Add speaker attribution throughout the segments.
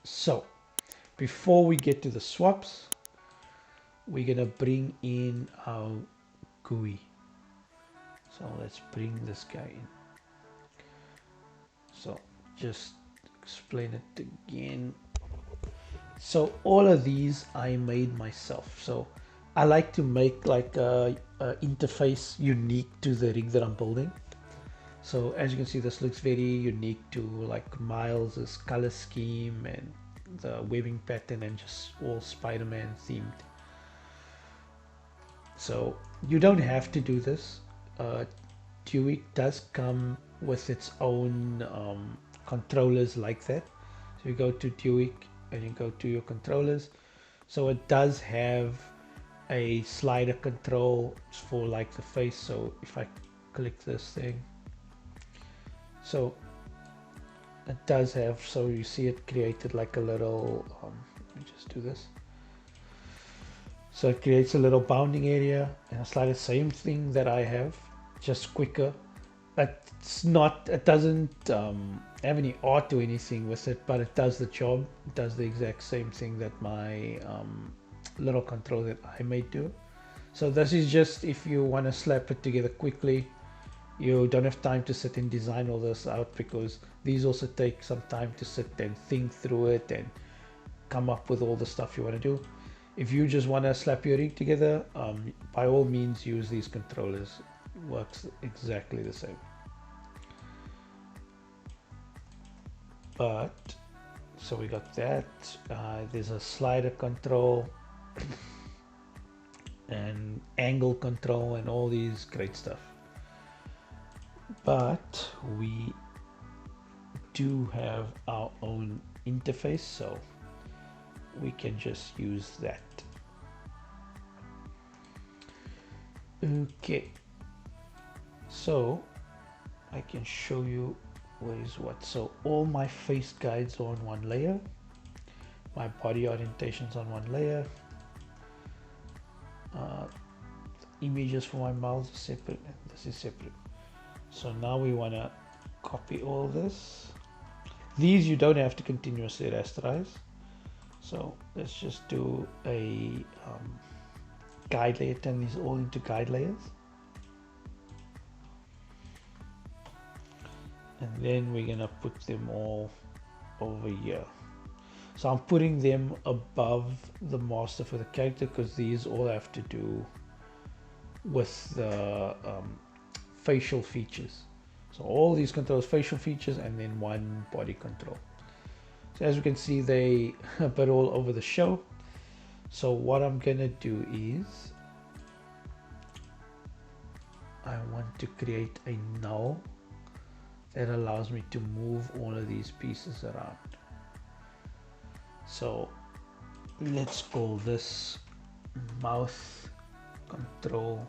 Speaker 1: So before we get to the swaps, we're gonna bring in our GUI. So let's bring this guy in. So just explain it again. So all of these I made myself. So I like to make like a interface unique to the rig that I'm building. So as you can see, this looks very unique to like Miles's color scheme and the webbing pattern and just all Spider-Man themed. So you don't have to do this. Duik does come with its own controllers like that. So you go to Duik and you go to your controllers. So it does have a slider control for like the face. So if I click this thing, so it does have, so you see it created like a little, let me just do this. So it creates a little bounding area and a slider, same thing that I have, just quicker. It's not, it doesn't have any art or anything with it, but it does the job. It does the exact same thing that my little control that I made do. So this is just if you want to slap it together quickly. You don't have time to sit and design all this out, because these also take some time to sit and think through it and come up with all the stuff you want to do. If you just want to slap your rig together, by all means use these controllers. It works exactly the same. But so we got that. There's a slider control and angle control and all these great stuff. But we do have our own interface, so we can just use that. Okay, so I can show you what is what. So all my face guides are on one layer, my body orientations on one layer, images for my mouse are separate, and this is separate. So now we want to copy all this. These you don't have to continuously rasterize. So let's just do a guide layer, turn these all into guide layers. And then we're gonna put them all over here. So I'm putting them above the master for the character, because these all have to do with the facial features. So all these controls, facial features, and then one body control. So as you can see, they a bit all over the show. So what I'm gonna do is I want to create a null that allows me to move all of these pieces around. So let's call this mouth control,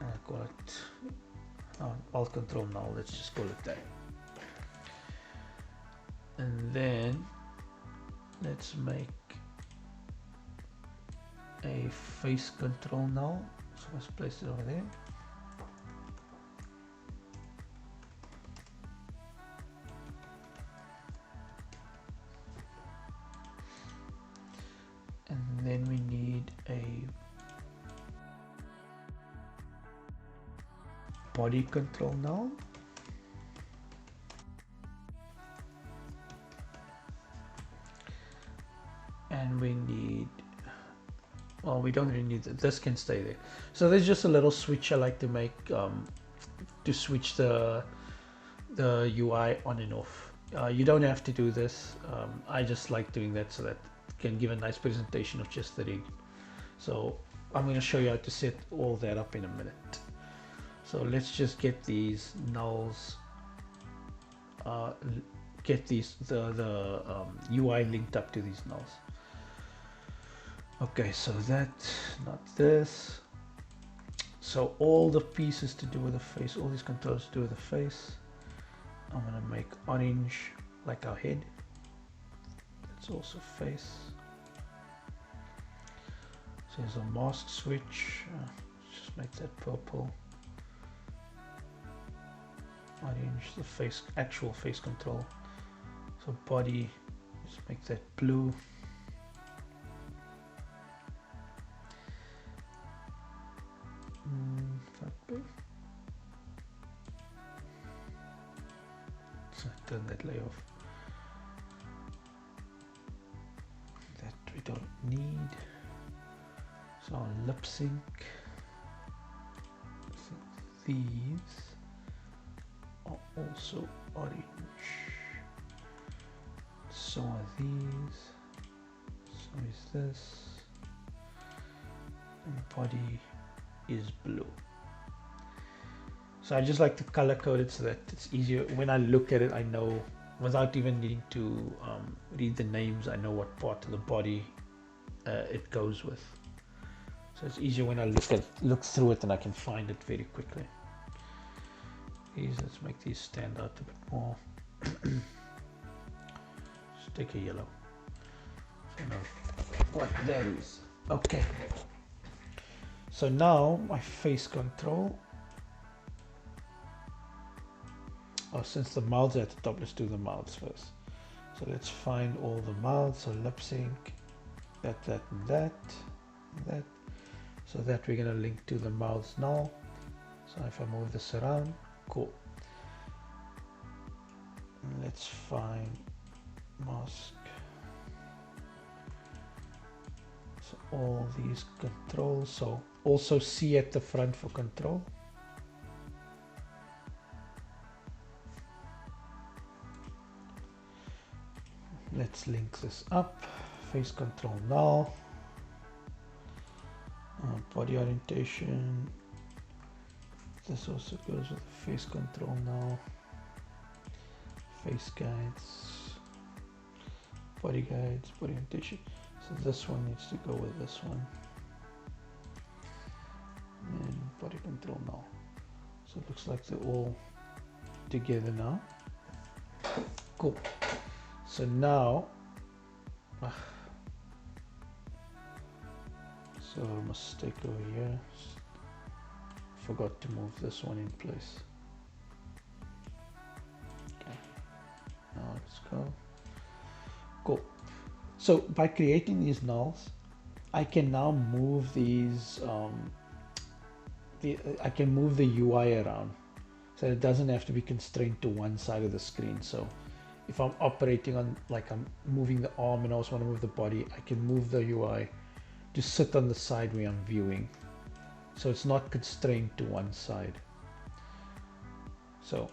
Speaker 1: and I call it alt control null. Let's just call it that. And then let's make a face control null. So let's place it over there. And then we need a body control null. And we need, well, we don't really need that. This can stay there. So there's just a little switch I like to make to switch the UI on and off. You don't have to do this. I just like doing that so that it can give a nice presentation of just the rig. So I'm going to show you how to set all that up in a minute. So let's just get these nulls, get these the UI linked up to these nulls. Okay, so that, not this. So all the pieces to do with the face, all these controls to do with the face. I'm gonna make orange like our head. That's also face. So there's a mask switch. Just make that purple. orange, the face, actual face control. So body, let's make that blue. So turn that layer off. That we don't need. So I'll lip sync. So these are also orange. So are these. So is this. And body is blue. So I just like to color code it so that it's easier. When I look at it, I know without even needing to read the names, I know what part of the body it goes with. So it's easier when I look through it and I can find it very quickly. Let's make these stand out a bit more. Let's take a yellow. So I know what that is. Okay. So now my face control. Oh, since the mouths are at the top, let's do the mouths first. So let's find all the mouths. So lip sync, that, and that, and that. So that we're going to link to the mouths now. So if I move this around, cool. And let's find mask. So all these controls. So also C at the front for control. Let's link this up. Face control now. Body orientation. This also goes with the face control now. Face guides. Body guides. Body orientation. So this one needs to go with this one. And body control now. So it looks like they're all together now. Cool. So now, so a mistake over here. Forgot to move this one in place. Okay. Now let's go. Cool. So by creating these nulls, I can now move these. I can move the UI around, so it doesn't have to be constrained to one side of the screen. So if I'm operating on, like I'm moving the arm and I also want to move the body, I can move the UI to sit on the side where I'm viewing. So it's not constrained to one side. So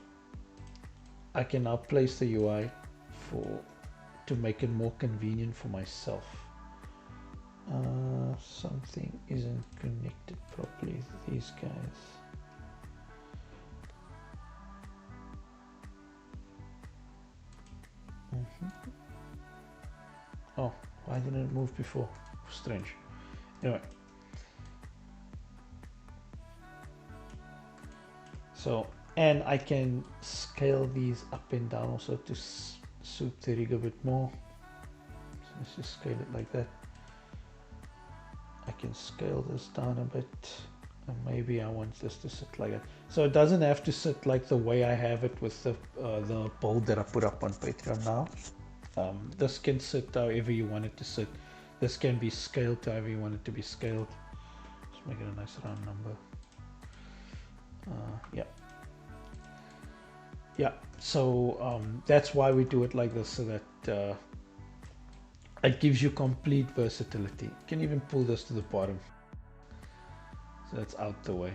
Speaker 1: I can now place the UI to make it more convenient for myself. Something isn't connected properly, these guys. Oh, why didn't it move before? Strange. Anyway. So, and I can scale these up and down also to suit the rig a bit more. So let's just scale it like that. I can scale this down a bit. And maybe I want this to sit like that. So it doesn't have to sit like the way I have it with the build that I put up on Patreon now. This can sit however you want it to sit. This can be scaled to however you want it to be scaled. Let's make it a nice round number. Yeah. So that's why we do it like this, so that it gives you complete versatility. You can even pull this to the bottom. So that's out the way.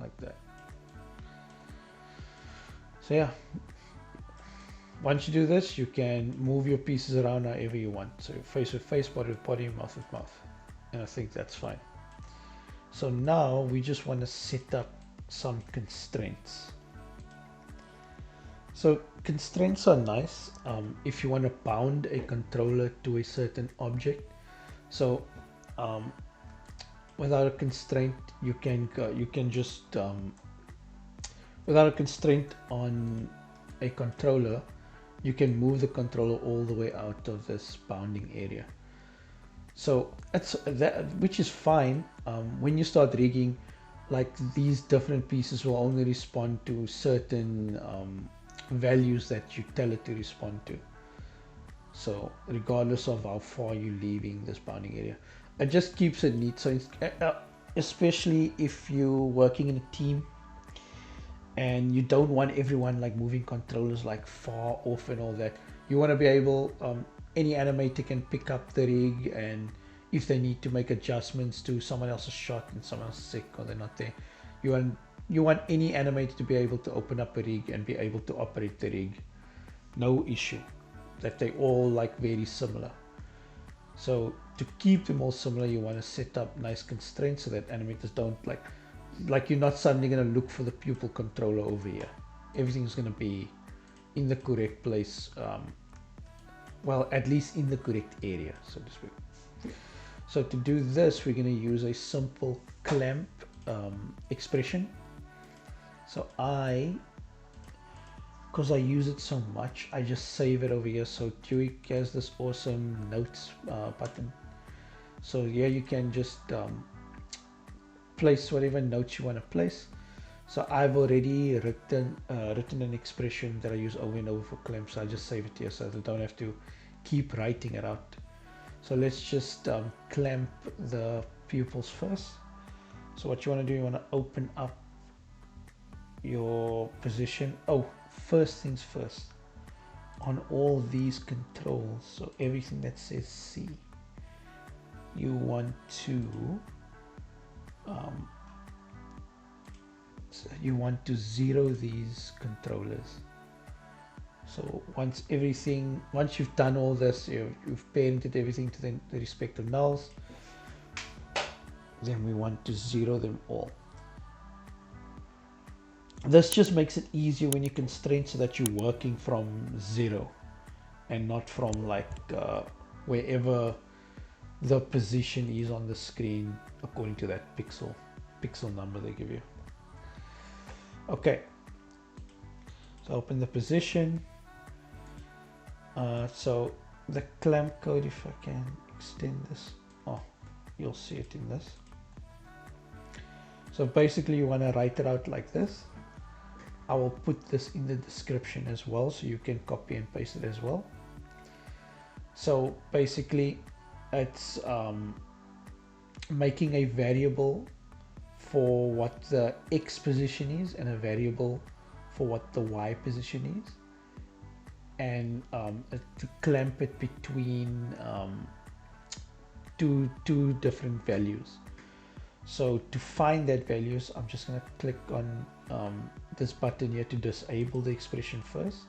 Speaker 1: Like that. So yeah. Once you do this, you can move your pieces around however you want. So face with face, body with body, mouth with mouth. And I think that's fine. So now we just want to set up some constraints. So constraints are nice if you want to bound a controller to a certain object. So without a constraint, you can just without a constraint on a controller, you can move the controller all the way out of this bounding area. So it's that, which is fine when you start rigging. like these different pieces will only respond to certain values that you tell it to respond to. So regardless of how far you're leaving this bounding area, it just keeps it neat. So especially if you're working in a team and you don't want everyone like moving controllers like far off and all that, you want to be able, any animator can pick up the rig, and if they need to make adjustments to someone else's shot and someone else is sick or they're not there, you want any animator to be able to open up a rig and be able to operate the rig, no issue, that they all like very similar. So to keep them all similar, you want to set up nice constraints so that animators don't like you're not suddenly going to look for the pupil controller over here. Everything's going to be in the correct place, well, at least in the correct area, so to speak. So to do this, we're going to use a simple clamp expression. So because I use it so much, I just save it over here. So duik has this awesome notes button. So here you can just place whatever notes you want to place. So I've already written an expression that I use over and over for clamps. So I'll just save it here so that I don't have to keep writing it out. So let's just clamp the pupils first. So what you want to do, you want to open up your position. Oh, first things first, on all these controls, so everything that says C, you want to zero these controllers. So once you've done all this, you've parented everything to the respective nulls, then we want to zero them all. This just makes it easier when you constrain, so that you're working from 0 and not from like wherever the position is on the screen according to that pixel number they give you. Okay, so open the position. So the clamp code, if I can extend this, you'll see it in this. So basically you want to write it out like this. I will put this in the description as well, so you can copy and paste it as well. So basically it's making a variable for what the X position is and a variable for what the Y position is, and to clamp it between two different values. So to find that values, I'm just going to click on this button here to disable the expression first.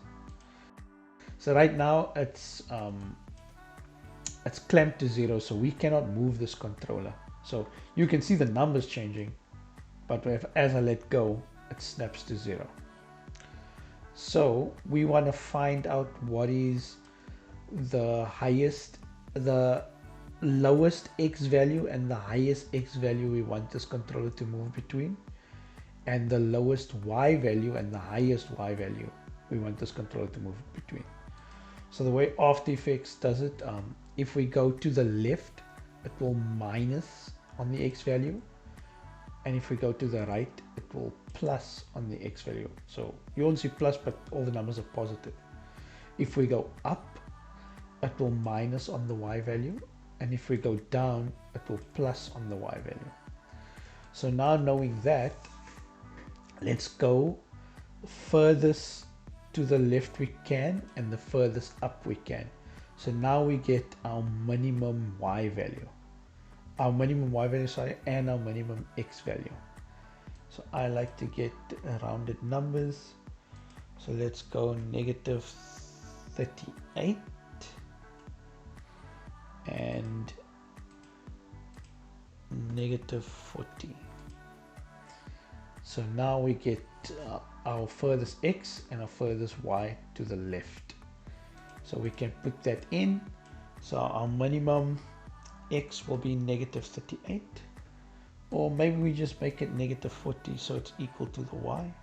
Speaker 1: So right now it's clamped to 0, so we cannot move this controller. So you can see the numbers changing, but as I let go, it snaps to 0. So we want to find out what is the lowest X value and the highest X value we want this controller to move between, and the lowest Y value and the highest Y value we want this controller to move between. So the way After Effects does it, if we go to the left, it will minus on the X value, and if we go to the right, it will plus on the X value. So you won't see plus, but all the numbers are positive. If we go up, it will minus on the Y value, and if we go down, it will plus on the Y value. So now knowing that, let's go furthest to the left we can and the furthest up we can. So now we get our minimum Y value, and our minimum X value. So I like to get rounded numbers. So let's go negative 38 and negative 40. So now we get our furthest X and our furthest Y to the left. So we can put that in. So our minimum X will be negative 38, or maybe we just make it negative 40 so it's equal to the Y.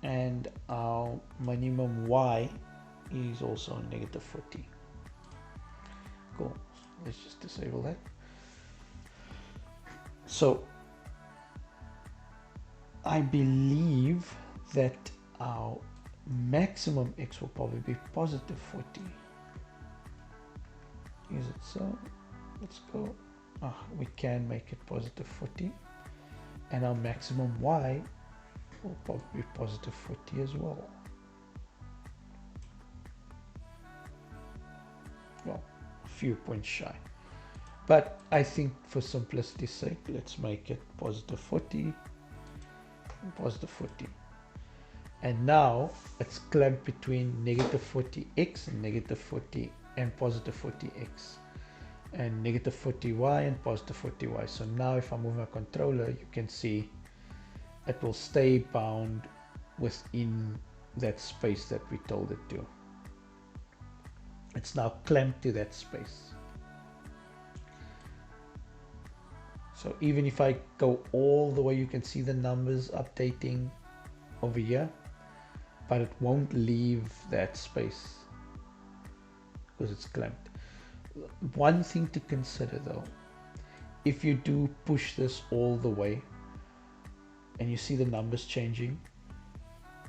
Speaker 1: And our minimum Y is also negative 40. Cool. Let's just disable that. So I believe that our maximum x will probably be positive 40. Is it so? Let's go. We can make it positive 40. And our maximum y will probably be positive 40 as well. Well, a few points shy. But I think for simplicity's sake, let's make it positive 40 and positive 40. And now it's clamped between negative 40x and negative 40 and positive 40x. And negative 40y and positive 40y. So now if I move my controller, you can see it will stay bound within that space that we told it to. It's now clamped to that space. So even if I go all the way, you can see the numbers updating over here, but it won't leave that space because it's clamped. One thing to consider though, if you do push this all the way and you see the numbers changing,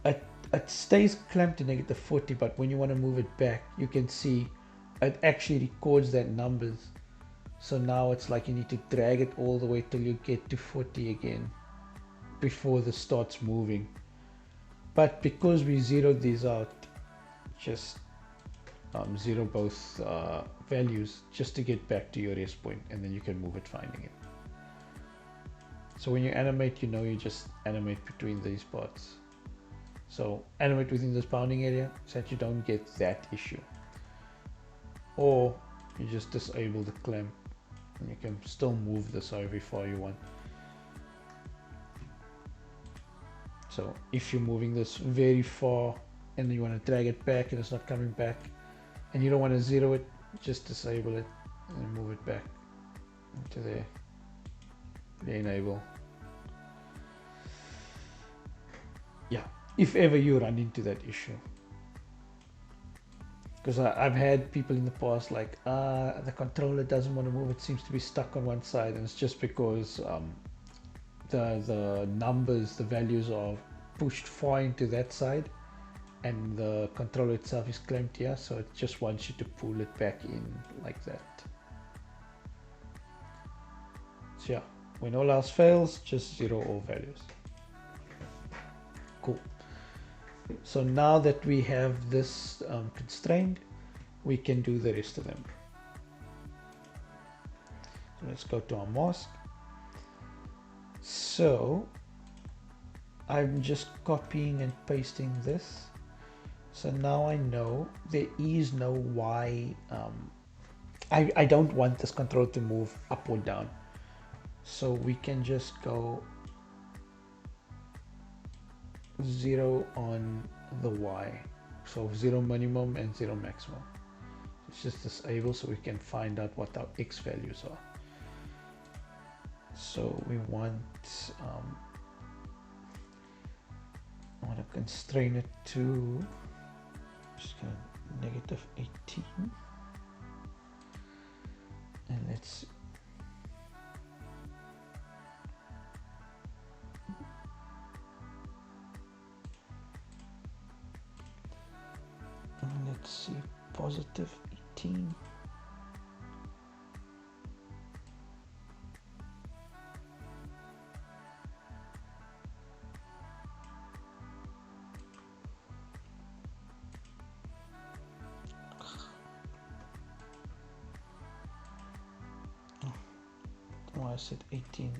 Speaker 1: it stays clamped to negative 40, but when you want to move it back, you can see it actually records that numbers. So now it's like you need to drag it all the way till you get to 40 again before this starts moving. But because we zeroed these out, just zero both values just to get back to your rest point, and then you can move it fine again. So when you animate, you just animate between these parts. So animate within this bounding area so that you don't get that issue. Or you just disable the clamp and you can still move this however far you want. So if you're moving this very far and you want to drag it back and it's not coming back and you don't want to zero it, just disable it and move it back into there. Re-enable. Yeah, if ever you run into that issue. Because I've had people in the past like, the controller doesn't want to move, it seems to be stuck on one side, and it's just because the numbers, the values are pushed far into that side and the controller itself is clamped here, so it just wants you to pull it back in like that. So yeah, when all else fails, just zero all values. Cool. So now that we have this constrained, we can do the rest of them. So let's go to our mask. So I'm just copying and pasting this. So now I know there is no Y. I don't want this control to move up or down. So we can just go 0 on the Y. So 0 minimum and 0 maximum. It's just disable so we can find out what our X values are. So we want, I want to constrain it to just negative 18. And let's see. Let's see, positive 18. Oh, I said 18.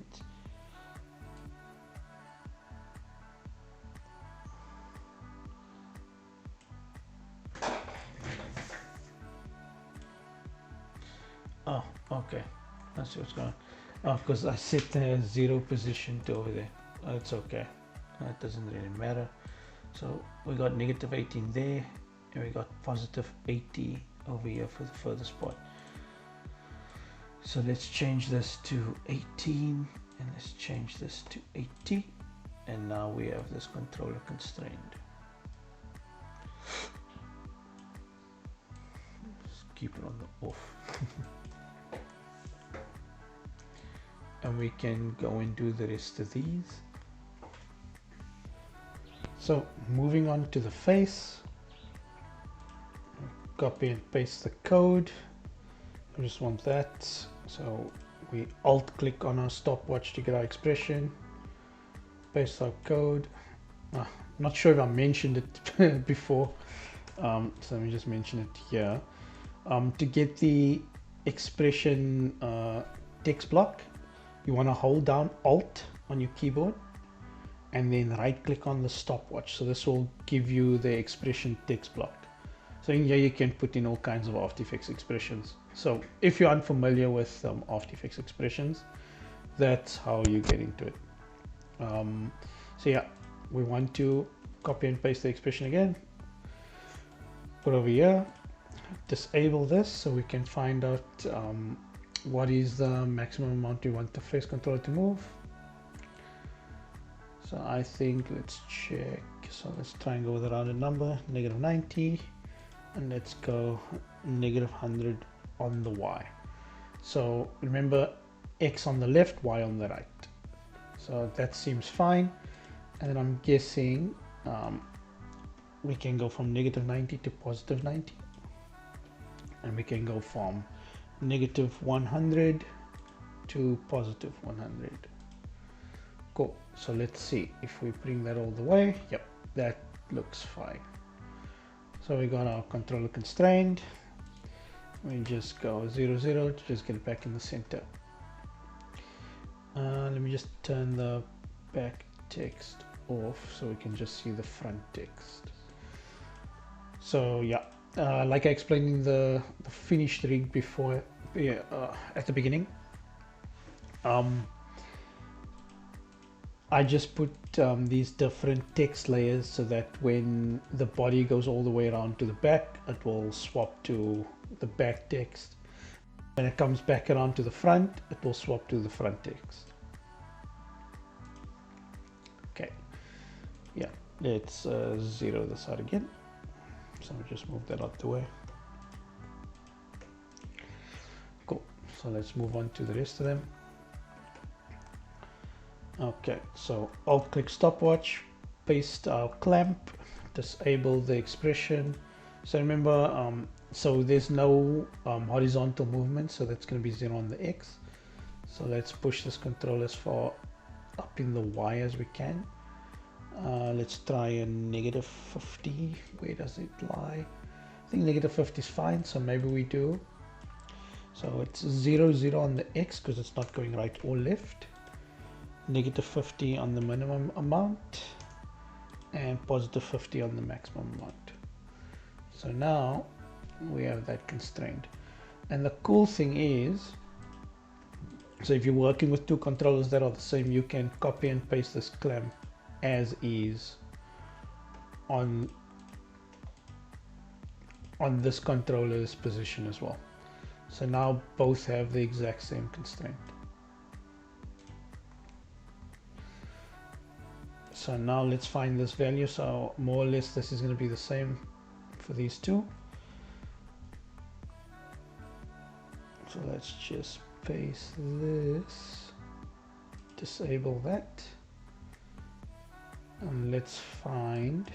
Speaker 1: Oh, okay. I see what's going on. Oh, because I set the 0 position to over there. Oh, it's okay. It doesn't really matter. So we got negative 18 there, and we got positive 80 over here for the furthest part. So let's change this to 18, and let's change this to 80, and now we have this controller constrained. Just keep it on the off. and we can go and do the rest of these. So moving on to the face, copy and paste the code. I just want that, so we alt click on our stopwatch to get our expression, paste our code. Not sure if I mentioned it before, so let me just mention it here. To get the expression text block, you want to hold down Alt on your keyboard and then right click on the stopwatch. So this will give you the expression text block. So in here you can put in all kinds of After Effects expressions. So if you're unfamiliar with After Effects expressions, that's how you get into it. So yeah, we want to copy and paste the expression again, put over here, disable this so we can find out what is the maximum amount we want the face controller to move. So I think let's check. So let's try and go with a rounded number, -90, and let's go -100 on the Y. So remember, X on the left, Y on the right. So that seems fine. And then I'm guessing we can go from -90 to +90, and we can go from -100 to +100. Cool. So let's see if we bring that all the way. Yep, that looks fine. So we got our controller constrained. We just go 0, 0 to just get it back in the center. Let me just turn the back text off so we can just see the front text. So yeah, like I explained in the finished rig before, at the beginning, I just put these different text layers so that when the body goes all the way around to the back, it will swap to the back text. When it comes back around to the front, it will swap to the front text. Okay, yeah, let's zero this out again. So I'll just move that out the way. Cool, so let's move on to the rest of them. Okay, so alt click stopwatch, paste our clamp, disable the expression. So remember, so there's no horizontal movement, so that's going to be 0 on the X. So let's push this control as far up in the Y as we can. Let's try a -50. Where does it lie? I think -50 is fine, so maybe we do. So it's 0, 0 on the X because it's not going right or left. -50 on the minimum amount and +50 on the maximum amount. So now we have that constrained. And the cool thing is, so if you're working with two controllers that are the same, you can copy and paste this clamp as is on this controller's position as well. So now both have the exact same constraint. So now let's find this value. So more or less this is going to be the same for these two. So let's just paste this, disable that, and let's find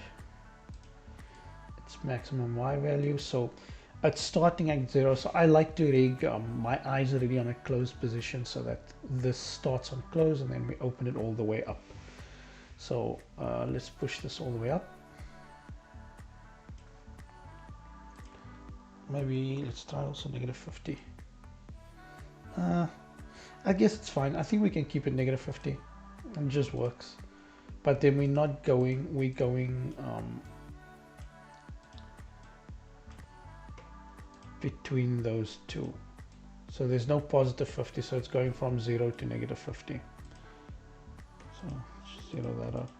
Speaker 1: its maximum Y value. So it's starting at 0. So I like to rig my eyes already on a closed position so that this starts on close and then we open it all the way up. So let's push this all the way up. Maybe let's try also -50. I guess it's fine. I think we can keep it -50. It just works. But then we're not going, we're going between those two. So there's no +50, so it's going from 0 to -50. So let's zero that out.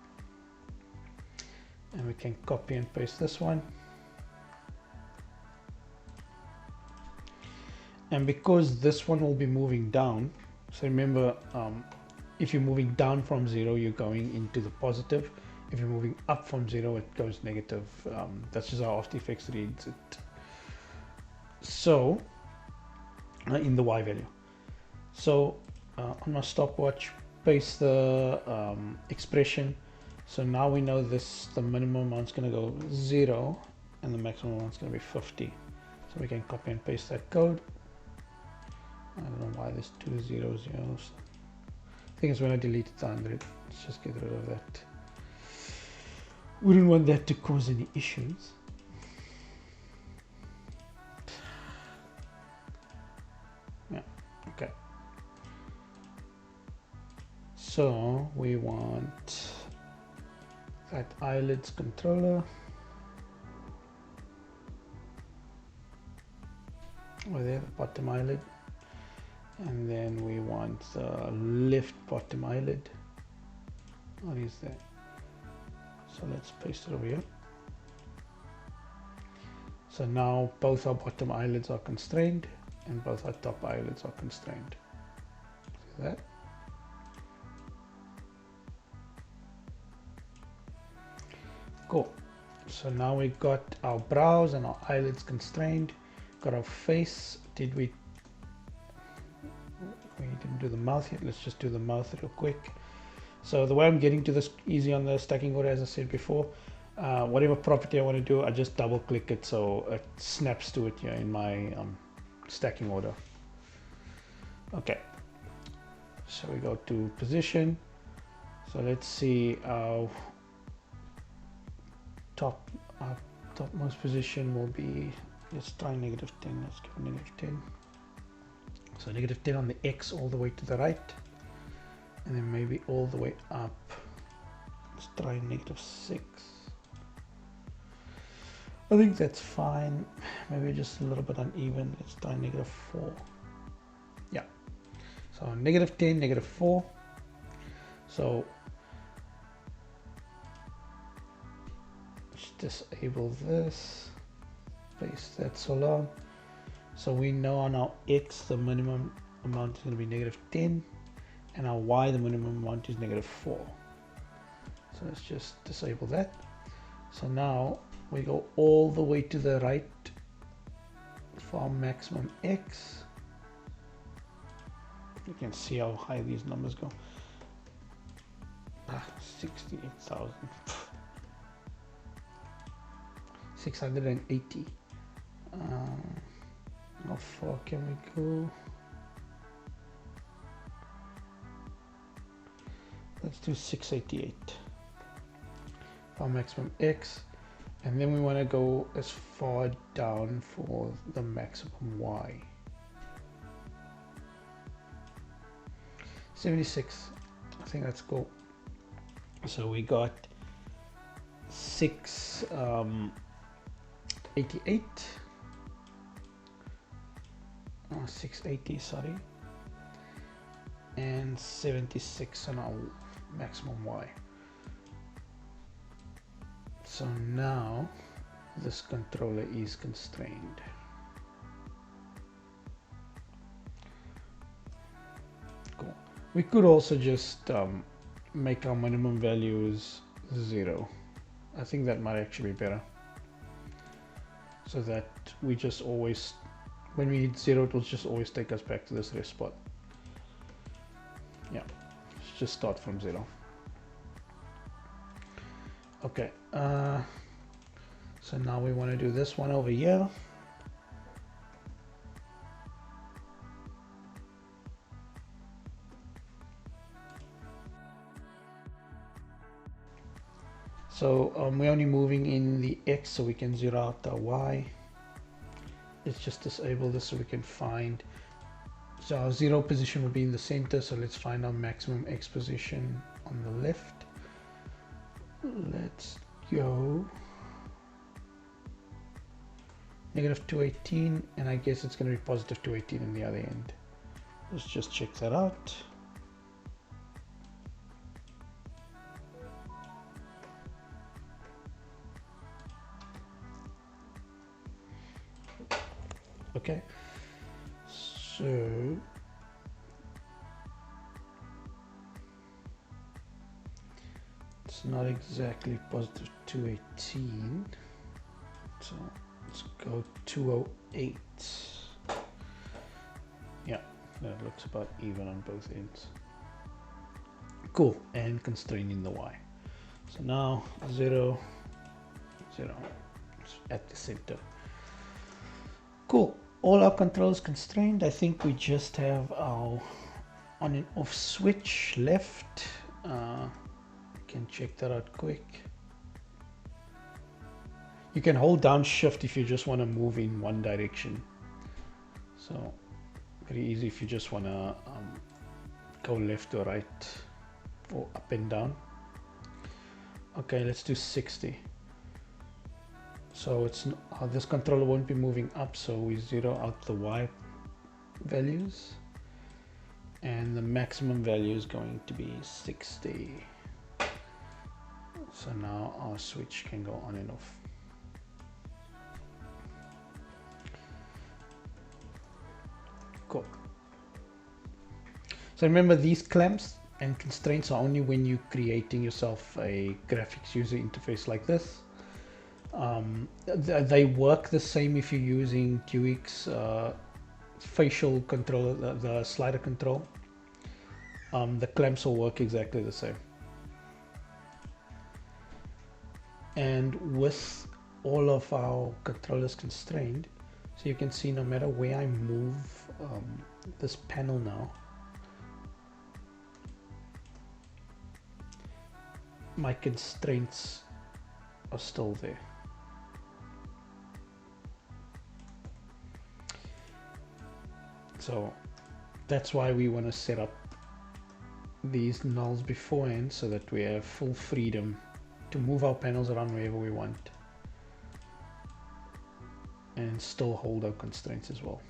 Speaker 1: And we can copy and paste this one. And because this one will be moving down, so remember, if you're moving down from 0, you're going into the positive. If you're moving up from 0, it goes negative. That's just how After Effects reads it. So, in the Y value. So on my stopwatch, paste the expression. So now we know this, the minimum amount's going to go 0 and the maximum amount's going to be 50. So we can copy and paste that code. I don't know why there's 2 zeros here. I think it's when I deleted the 100. Let's just get rid of that. Wouldn't want that to cause any issues. Yeah, okay. So we want that eyelids controller. Over there, the bottom eyelid. And then we want the left bottom eyelid. What is that? So let's paste it over here. So now both our bottom eyelids are constrained and both our top eyelids are constrained. See that? Cool. So now we got our brows and our eyelids constrained. Got our face. We didn't do the mouth yet. Let's just do the mouth real quick. So the way I'm getting to this easy on the stacking order, as I said before, whatever property I want to do, I just double click it so it snaps to it here in my stacking order. Okay, so we go to position. So let's see our topmost position will be, let's try -10. Let's give -10. So -10 on the X all the way to the right, and then maybe all the way up. Let's try -6. I think that's fine. Maybe just a little bit uneven. Let's try -4. Yeah. So -10, -4. So let's disable this. Paste that so long. So we know on our X the minimum amount is going to be -10, and our Y the minimum amount is -4. So let's just disable that. So now we go all the way to the right for our maximum X. You can see how high these numbers go. 68,000. 680. How far can we go? Let's do 688 for maximum X, and then we want to go as far down for the maximum Y. 76. I think that's cool. So we got 688. 680, sorry, and 76 on our maximum Y. So now this controller is constrained. Cool. We could also just make our minimum values 0. I think that might actually be better, so that we just always, when we hit 0, it will just always take us back to this rest spot. Yeah, let's just start from 0. Okay, so now we want to do this one over here. So we're only moving in the X, so we can zero out the Y. Let's just disable this so we can find, so our 0 position will be in the center, so let's find our maximum X position on the left. Let's go -218, and I guess it's going to be +218 in the other end. Let's just check that out. Okay, so it's not exactly +218, so let's go 208. Yeah, That looks about even on both ends. Cool, and constraining the y. So now 0, 0 at the center. Cool, all our controls constrained. I think we just have our on and off switch left. Can check that out quick. You can hold down shift if you just want to move in one direction. So very easy if you just want to go left or right or up and down. Okay, let's do 60. So it's this controller won't be moving up, so we zero out the y values, and the maximum value is going to be 60. So now our switch can go on and off. Cool. So remember, these clamps and constraints are only when you're creating yourself a graphics user interface like this. They work the same if you're using duik's facial control, the slider control. The clamps will work exactly the same. And with all of our controllers constrained, so you can see no matter where I move this panel now, my constraints are still there. So that's why we want to set up these nulls beforehand, so that we have full freedom to move our panels around wherever we want and still hold our constraints as well.